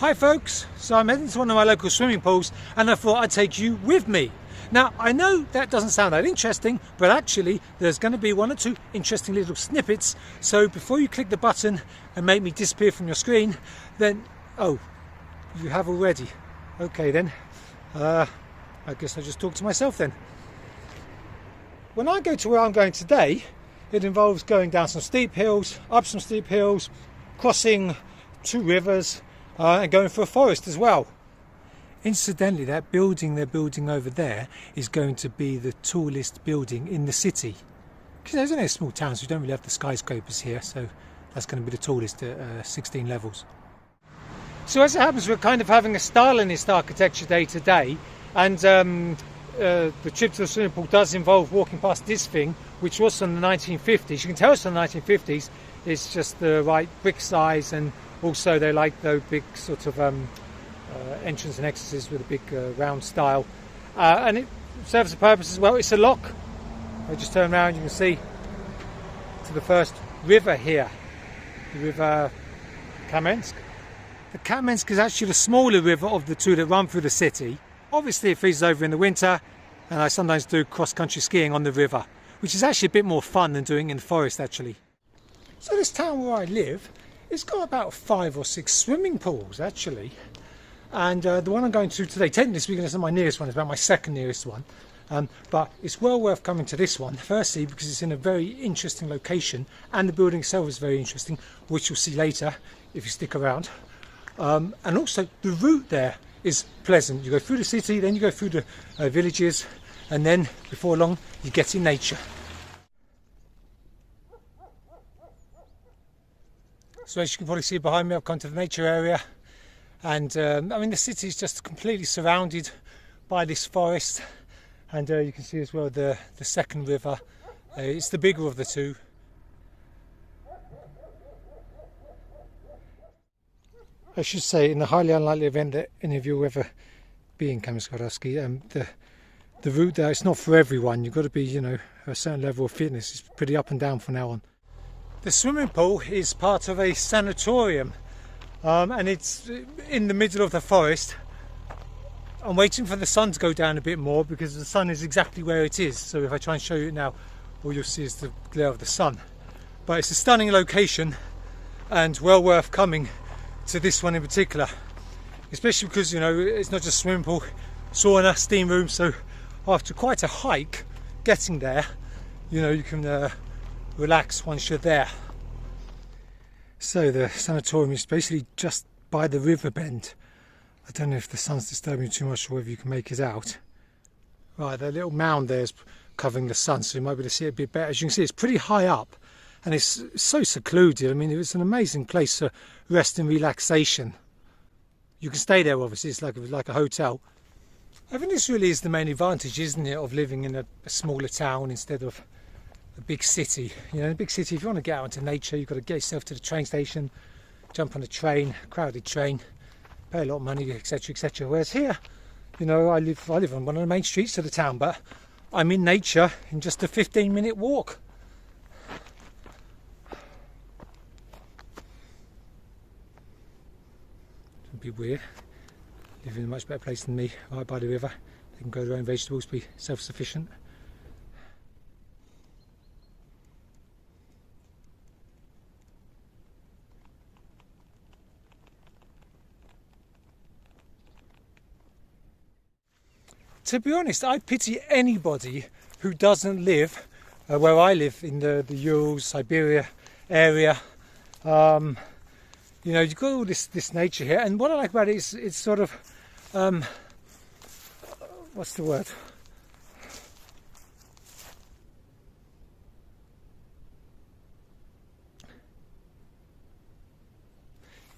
Hi folks, so I'm heading to one of my local swimming pools and I thought I'd take you with me. Now I know that doesn't sound that interesting, but actually there's going to be one or two interesting little snippets, so before you click the button and make me disappear from your screen, then, oh, you have already. Okay then, I guess I'll just talk to myself then. When I go to where I'm going today, it involves going down some steep hills, up some steep hills, crossing two rivers, and going through a forest as well. Incidentally, that building they're building over there is going to be the tallest building in the city. Because there's only a small town, so we don't really have the skyscrapers here, so that's going to be the tallest at 16 levels. So as it happens, we're kind of having a Stalinist architecture day today, and the trip to the swimming pool does involve walking past this thing, which was from the 1950s. You can tell it's from the 1950s. It's just the right brick size, and also they like those big sort of entrance and exits with a big round style, and it serves a purpose as well. It's a lock. I just turn around, you can see to the first river here, the river Kamensk. The Kamensk is actually the smaller river of the two that run through the city. Obviously it freezes over in the winter, and I sometimes do cross-country skiing on the river, which is actually a bit more fun than doing in the forest actually. So this town where I live, it's got about 5 or 6 swimming pools actually, and the one I'm going to today, technically speaking, it's not my nearest one, it's about my second nearest one, but it's well worth coming to this one. Firstly because it's in a very interesting location, and the building itself is very interesting, which you'll see later if you stick around, and also the route there is pleasant. You go through the city, then you go through the villages, and then before long you get in nature. So as you can probably see behind me, I've come to the nature area, and I mean the city is just completely surrounded by this forest, and you can see as well the second river. It's the bigger of the two. I should say, in the highly unlikely event that any of you will ever be in Kamensk-Uralskiy, the route there, it's not for everyone. You've got to be, you know, a certain level of fitness. It's pretty up and down from now on. The swimming pool is part of a sanatorium, and it's in the middle of the forest. I'm waiting for the sun to go down a bit more because the sun is exactly where it is. So if I try and show you it now, all you'll see is the glare of the sun. But it's a stunning location and well worth coming to this one in particular, especially because, you know, it's not just swimming pool, sauna, steam room. So after quite a hike getting there, you know, you can relax once you're there. So the sanatorium is basically just by the river bend. I don't know if the sun's disturbing you too much or whether you can make it out. Right, that little mound there is covering the sun, so you might be able to see it a bit better. As you can see, it's pretty high up and it's so secluded. I mean, it's an amazing place for rest and relaxation. You can stay there, obviously, it's like a hotel. I think this really is the main advantage, isn't it, of living in a smaller town instead of a big city. You know, in a big city, if you want to get out into nature, you've got to get yourself to the train station, jump on a train, crowded train, pay a lot of money, etc, etc. Whereas here, you know, I live on one of the main streets of the town, but I'm in nature in just a 15-minute walk. It'd be weird, living in a much better place than me, right by the river. They can grow their own vegetables, be self-sufficient. To be honest, I pity anybody who doesn't live where I live in the Urals, Siberia area. You know, you've got all this nature here, and what I like about it is it's sort of, what's the word?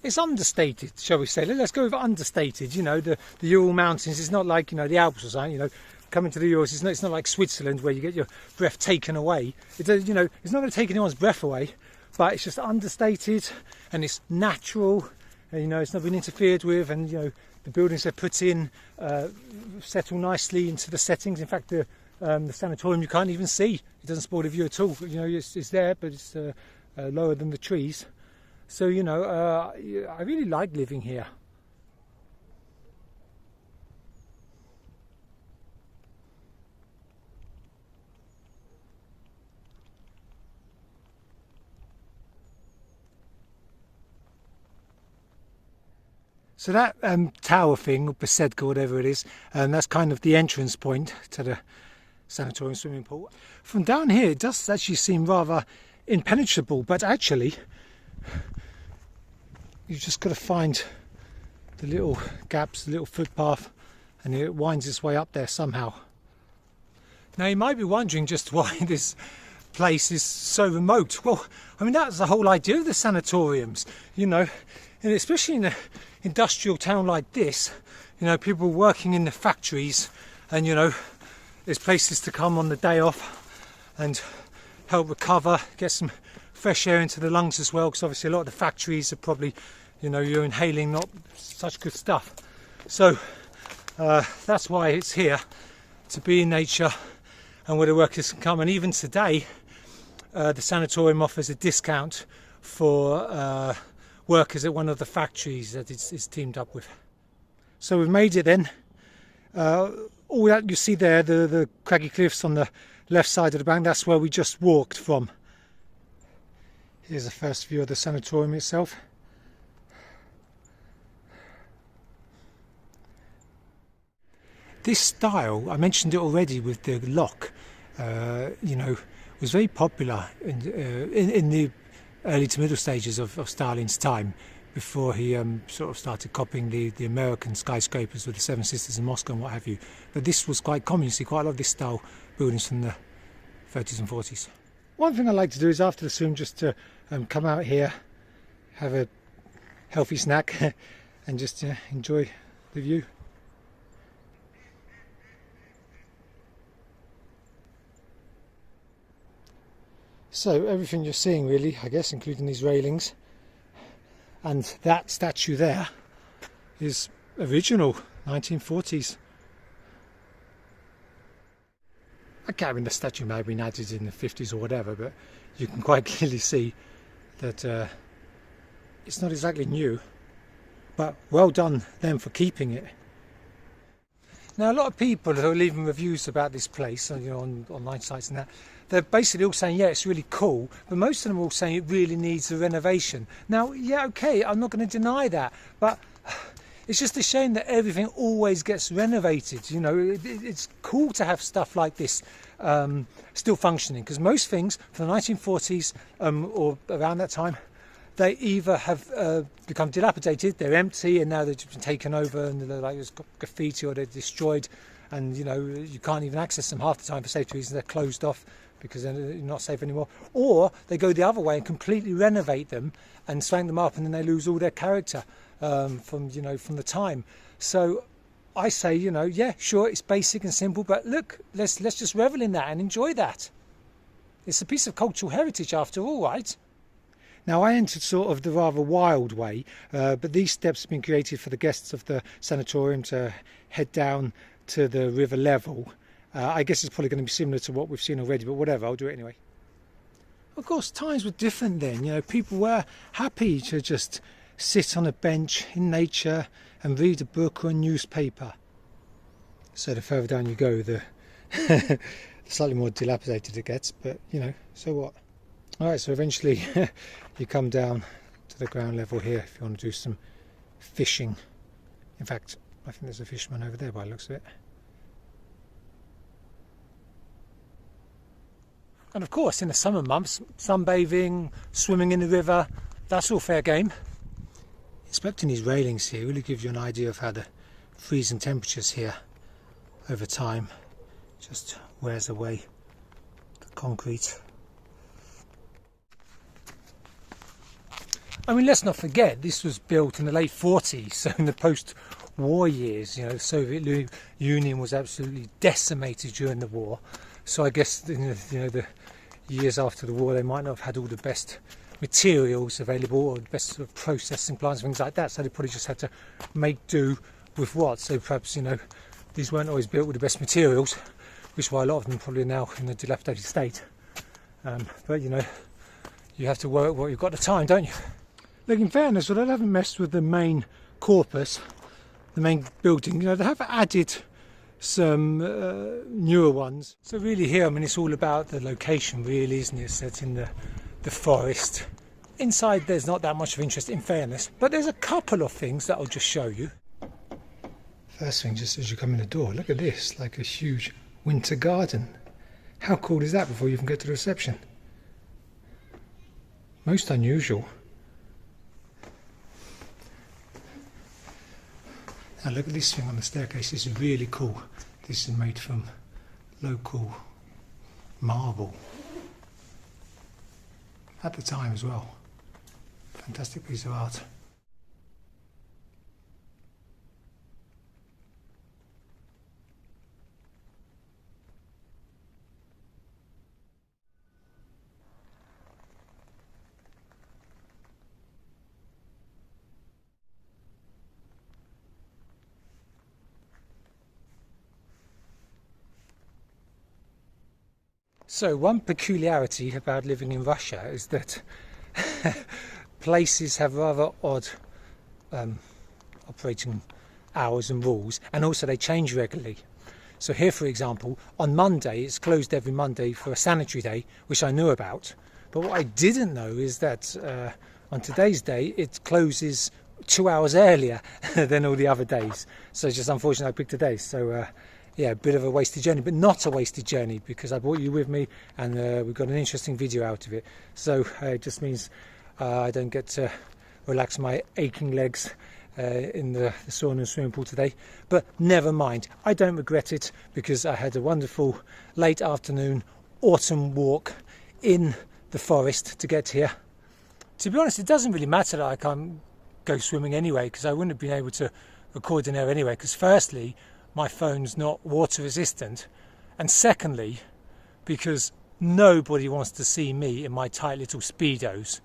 It's understated, shall we say. Let's go with understated. You know, the Ural Mountains, it's not like, you know, the Alps or something, you know, coming to the Urals, it's not like Switzerland where you get your breath taken away. You know, it's not going to take anyone's breath away, but it's just understated and it's natural, and, you know, it's not been interfered with, and, you know, the buildings they're put in settle nicely into the settings. In fact, the sanatorium you can't even see. It doesn't spoil the view at all. You know, it's there, but it's lower than the trees. So, you know, I really like living here. So that tower thing, or Besedka, whatever it is, that's kind of the entrance point to the Sanatorium swimming pool. From down here it does actually seem rather impenetrable, but actually you've just got to find the little gaps, the little footpath, and it winds its way up there somehow. Now you might be wondering just why this place is so remote. Well, I mean, that's the whole idea of the sanatoriums, you know, and especially in an industrial town like this, you know, people working in the factories, and you know, there's places to come on the day off and help recover, get some fresh air into the lungs as well, because obviously a lot of the factories are probably, you know, you're inhaling not such good stuff. So that's why it's here, to be in nature and where the workers can come. And even today the sanatorium offers a discount for workers at one of the factories that it's teamed up with. So we've made it then. All that you see there, the craggy cliffs on the left side of the bank, that's where we just walked from. Here's the first view of the sanatorium itself. This style, I mentioned it already with the lock, you know, was very popular in the early to middle stages of Stalin's time, before he sort of started copying the American skyscrapers with the Seven Sisters in Moscow and what have you. But this was quite common. You see quite a lot of this style buildings from the 30s and 40s. One thing I like to do is after the swim just to come out here, have a healthy snack and just enjoy the view. So everything you're seeing really, I guess, including these railings, and that statue there is original 1940s. Okay, I mean the statue may have been added in the 50s or whatever, but you can quite clearly see that it's not exactly new, but well done them for keeping it. Now a lot of people who are leaving reviews about this place, you know, on online sites and that, they're basically all saying, yeah, it's really cool, but most of them are all saying it really needs a renovation. Now, yeah, okay, I'm not going to deny that, but it's just a shame that everything always gets renovated. You know, it's cool to have stuff like this still functioning, because most things from the 1940s or around that time, they either have become dilapidated, they're empty, and now they've been taken over and they're like there's graffiti, or they're destroyed, and you know, you can't even access them half the time for safety reasons. They're closed off because they're not safe anymore. Or they go the other way and completely renovate them and swank them up, and then they lose all their character from the time. So I say, you know, yeah, sure, it's basic and simple, but look, let's just revel in that and enjoy that. It's a piece of cultural heritage after all, right? Now I entered sort of the rather wild way, but these steps have been created for the guests of the sanatorium to head down to the river level. I guess it's probably going to be similar to what we've seen already, but whatever, I'll do it anyway. Of course, times were different then. You know, people were happy to just sit on a bench in nature and read a book or a newspaper. So the further down you go, the slightly more dilapidated it gets, but you know, so what? Alright, so eventually you come down to the ground level here if you want to do some fishing. In fact, I think there's a fisherman over there by the looks of it. And of course, in the summer months, sunbathing, swimming in the river, that's all fair game. Inspecting these railings here really gives you an idea of how the freezing temperatures here over time just wears away the concrete. I mean, let's not forget, this was built in the late 40s, so in the post-war years. You know, the Soviet Union was absolutely decimated during the war. So I guess, you know, the years after the war, they might not have had all the best materials available or the best sort of processing plants, things like that. So they probably just had to make do with what. So perhaps, you know, these weren't always built with the best materials, which is why a lot of them probably are now in a dilapidated state. But, you know, you have to work what you've got at the time, don't you? Look, in fairness, although they haven't messed with the main corpus, the main building, you know, they have added some newer ones. So really here, I mean, it's all about the location really, isn't it? Set in the forest, inside there's not that much of interest, in fairness, but there's a couple of things that I'll just show you. First thing, just as you come in the door, look at this, like a huge winter garden. How cool is that before you even get to the reception? Most unusual. Now look at this thing on the staircase, this is really cool. This is made from local marble. At the time as well. Fantastic piece of art. So one peculiarity about living in Russia is that places have rather odd operating hours and rules, and also they change regularly. So here, for example, on Monday, it's closed every Monday for a sanitary day, which I knew about. But what I didn't know is that on today's day, it closes 2 hours earlier than all the other days. So it's just unfortunate I picked today. So yeah, a bit of a wasted journey, but not a wasted journey because I brought you with me and we got an interesting video out of it. So it just means I don't get to relax my aching legs in the sauna and swimming pool today. But never mind, I don't regret it because I had a wonderful late afternoon autumn walk in the forest to get here. To be honest, it doesn't really matter that I can't go swimming anyway because I wouldn't have been able to record in there anyway because firstly, my phone's not water resistant, and secondly because nobody wants to see me in my tight little Speedos.